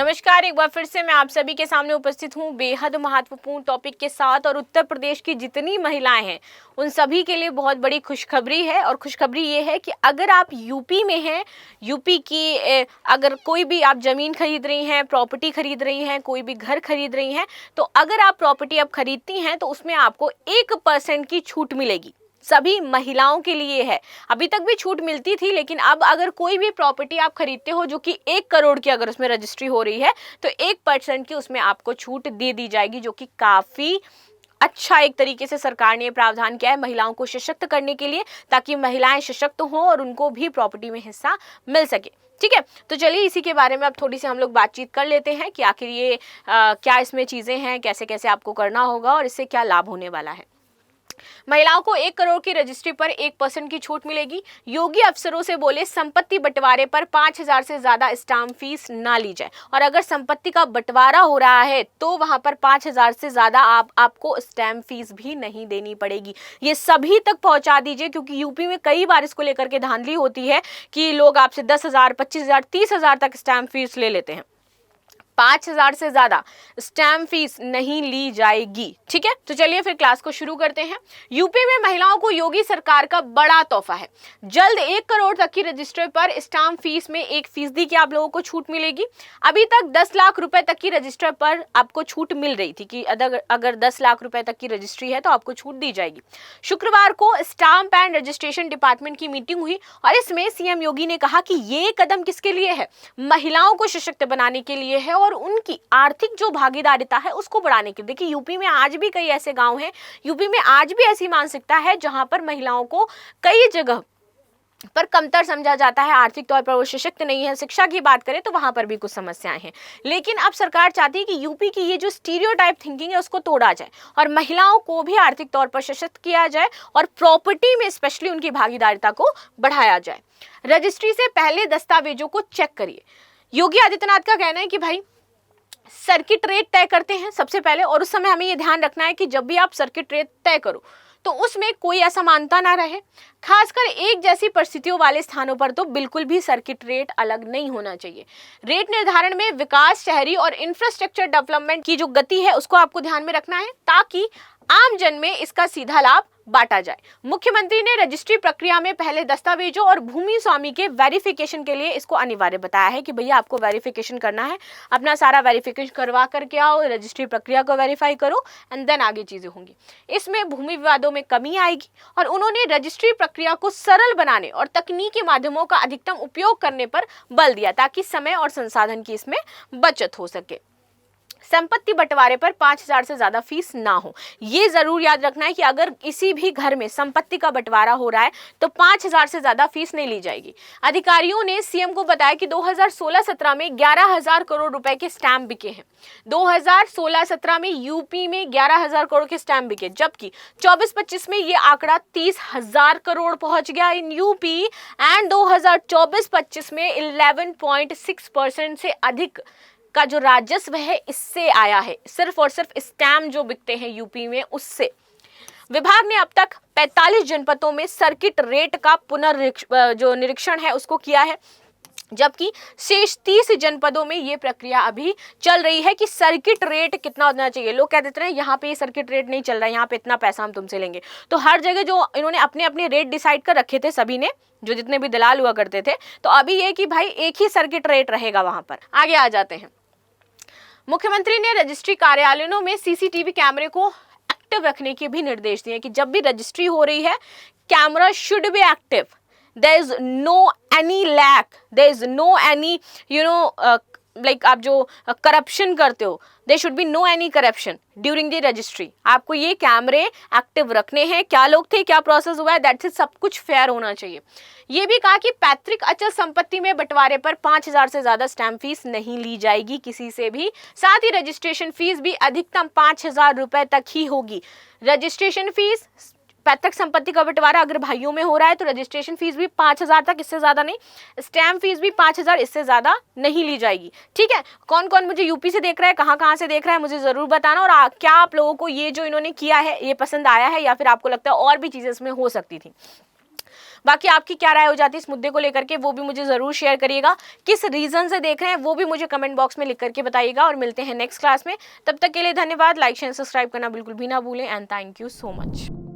नमस्कार, एक बार फिर से मैं आप सभी के सामने उपस्थित हूँ बेहद महत्वपूर्ण टॉपिक के साथ। और उत्तर प्रदेश की जितनी महिलाएं हैं उन सभी के लिए बहुत बड़ी खुशखबरी है। और खुशखबरी ये है कि अगर आप यूपी में हैं, यूपी की अगर कोई भी आप ज़मीन खरीद रही हैं, प्रॉपर्टी खरीद रही हैं, कोई भी घर खरीद रही हैं, तो अगर आप प्रॉपर्टी अब खरीदती हैं तो उसमें आपको 1% की छूट मिलेगी। सभी महिलाओं के लिए है। अभी तक भी छूट मिलती थी, लेकिन अब अगर कोई भी प्रॉपर्टी आप खरीदते हो जो कि 1 करोड़ की अगर उसमें रजिस्ट्री हो रही है तो 1% की उसमें आपको छूट दे दी जाएगी, जो कि काफ़ी अच्छा एक तरीके से सरकार ने प्रावधान किया है महिलाओं को सशक्त करने के लिए, ताकि महिलाएं सशक्त हों और उनको भी प्रॉपर्टी में हिस्सा मिल सके। ठीक है, तो चलिए इसी के बारे में अब थोड़ी सी हम लोग बातचीत कर लेते हैं कि आखिर ये क्या इसमें चीज़ें हैं, कैसे कैसे आपको करना होगा और इससे क्या लाभ होने वाला है। महिलाओं को 1 करोड़ की रजिस्ट्री पर 1% की छूट मिलेगी। योगी अफसरों से बोले संपत्ति बंटवारे पर 5,000 से ज्यादा स्टाम्प फीस ना ली जाए। और अगर संपत्ति का बंटवारा हो रहा है तो वहां पर 5,000 से ज्यादा आपको स्टैम्प फीस भी नहीं देनी पड़ेगी। ये सभी तक पहुंचा दीजिए, क्योंकि यूपी में कई बार इसको लेकर के धांधली होती है कि लोग आपसे 10,000, 25,000, 30,000 तक स्टैम्प फीस ले लेते हैं। 5,000 से ज्यादा स्टैम्प फीस नहीं ली जाएगी। ठीक है, तो चलिए फिर क्लास को शुरू करते हैं। यूपी में महिलाओं को योगी सरकार का बड़ा तोहफा है। जल्द 1 करोड़ तक की रजिस्टर पर स्टैम्प फीस में 1% की आप लोगों को छूट मिलेगी। अभी तक 10 लाख रुपए तक की रजिस्टर पर आपको छूट मिल रही थी कि अगर 10 लाख रुपए तक की रजिस्ट्री है तो आपको छूट दी जाएगी। शुक्रवार को स्टाम्प एंड रजिस्ट्रेशन डिपार्टमेंट की मीटिंग हुई और इसमें सीएम योगी ने कहा कि ये कदम किसके लिए है? महिलाओं को सशक्त बनाने के लिए है और उनकी आर्थिक जो भागीदारिता है उसको बढ़ाने के लिए। देखिए, यूपी में आज भी कई ऐसे गांव हैं, यूपी में आज भी ऐसी मानसिकता है जहां पर महिलाओं को कई जगह पर कमतर समझा जाता है, आर्थिक तौर पर वो सशक्त नहीं है। शिक्षा की बात करें तो वहां पर भी कुछ समस्याएं हैं, लेकिन अब सरकार चाहती है कि यूपी की ये जो स्टीरियोटाइप थिंकिंग है उसको तोड़ा जाए और महिलाओं को भी आर्थिक तौर पर सशक्त किया जाए और प्रॉपर्टी में स्पेशली उनकी भागीदारिता को बढ़ाया जाए। रजिस्ट्री से पहले दस्तावेजों को चेक करिए। योगी आदित्यनाथ का कहना है कि भाई सर्किट रेट तय करते हैं सबसे पहले, और उस समय हमें यह ध्यान रखना है कि जब भी आप सर्किट रेट तय करो तो उसमें कोई असमानता ना रहे। खासकर एक जैसी परिस्थितियों वाले स्थानों पर तो बिल्कुल भी सर्किट रेट अलग नहीं होना चाहिए। रेट निर्धारण में विकास, शहरी और इंफ्रास्ट्रक्चर डेवलपमेंट की जो गति है उसको आपको ध्यान में रखना है, ताकि आम जन में इसका सीधा लाभ बांटा जाए। मुख्यमंत्री ने रजिस्ट्री प्रक्रिया में पहले दस्तावेजों और भूमि स्वामी के वेरिफिकेशन के लिए इसको अनिवार्य बताया है कि भैया आपको वेरिफिकेशन करना है, अपना सारा वेरिफिकेशन करवा करके आओ, रजिस्ट्री प्रक्रिया को वेरीफाई करो एंड देन आगे चीजें होंगी। इसमें भूमि विवादों में कमी आएगी और उन्होंने रजिस्ट्री प्रक्रिया को सरल बनाने और तकनीकी माध्यमों का अधिकतम उपयोग करने पर बल दिया, ताकि समय और संसाधन की इसमें बचत हो सके। संपत्ति बंटवारे पर 5,000 से ज्यादा फीस ना हो। ये जरूर याद रखना है कि अगर किसी भी घर में संपत्ति का बंटवारा हो रहा है तो 5,000 से ज्यादा फीस नहीं ली जाएगी। अधिकारियों ने सीएम को बताया कि 2016-17 में 11,000 करोड़ रुपए के स्टैंप बिके हैं। 2016-17 में यूपी में 11,000 करोड़ के स्टैंप बिके, जबकि 24-25 में ये आंकड़ा 30,000 करोड़ पहुंच गया इन यूपी। एंड 2024-25 में 11.6% से अधिक का जो राजस्व है इससे आया है, सिर्फ और सिर्फ स्टैम्प जो बिकते हैं यूपी में उससे। विभाग ने अब तक 45 जनपदों में सर्किट रेट का जो निरीक्षण है उसको किया है, जबकि शेष 30 जनपदों में ये प्रक्रिया अभी चल रही है कि सर्किट रेट कितना होना चाहिए। लोग कह देते हैं यहाँ पे ये सर्किट रेट नहीं चल रहा है, यहाँ पे इतना पैसा हम तुमसे लेंगे। तो हर जगह जो इन्होंने अपने अपने रेट डिसाइड कर रखे थे सभी ने, जो जितने भी दलाल हुआ करते थे, तो अभी ये कि भाई एक ही सर्किट रेट रहेगा वहां पर। आगे आ जाते हैं। मुख्यमंत्री ने रजिस्ट्री कार्यालयों में सीसीटीवी कैमरे को एक्टिव रखने के भी निर्देश दिए कि जब भी रजिस्ट्री हो रही है camera should be active. There is no any lack, there is no any like आप जो करप्शन करते हो, there should be no any corruption during the registry. आपको ये कैमरे एक्टिव रखने हैं। क्या लोग थे, क्या प्रोसेस हुआ है, दैट्स इट, सब कुछ फेयर होना चाहिए। ये भी कहा कि पैतृक अचल संपत्ति में बंटवारे पर 5,000 से ज्यादा स्टैम्प फीस नहीं ली जाएगी किसी से भी। साथ ही रजिस्ट्रेशन फीस भी अधिकतम 5,000 रुपए तक ही होगी। रजिस्ट्रेशन फीस, पैतृक संपत्ति का बंटवारा अगर भाइयों में हो रहा है तो रजिस्ट्रेशन फीस भी 5,000 तक, इससे ज्यादा नहीं। स्टैम्प फीस भी 5,000, इससे ज्यादा नहीं ली जाएगी। ठीक है, कौन कौन मुझे यूपी से देख रहा है, कहाँ कहाँ से देख रहा है, मुझे जरूर बताना। और क्या आप लोगों को ये जो इन्होंने किया है ये पसंद आया है, या फिर आपको लगता है और भी चीजें इसमें हो सकती थी। बाकी आपकी क्या राय हो जाती है इस मुद्दे को लेकर के, वो भी मुझे जरूर शेयर करिएगा। किस रीजन से देख रहे हैं वो भी मुझे कमेंट बॉक्स में लिख करके बताइएगा, और मिलते हैं नेक्स्ट क्लास में। तब तक के लिए धन्यवाद। लाइक शेयर सब्सक्राइब करना बिल्कुल भी ना भूलें, and thank you so much.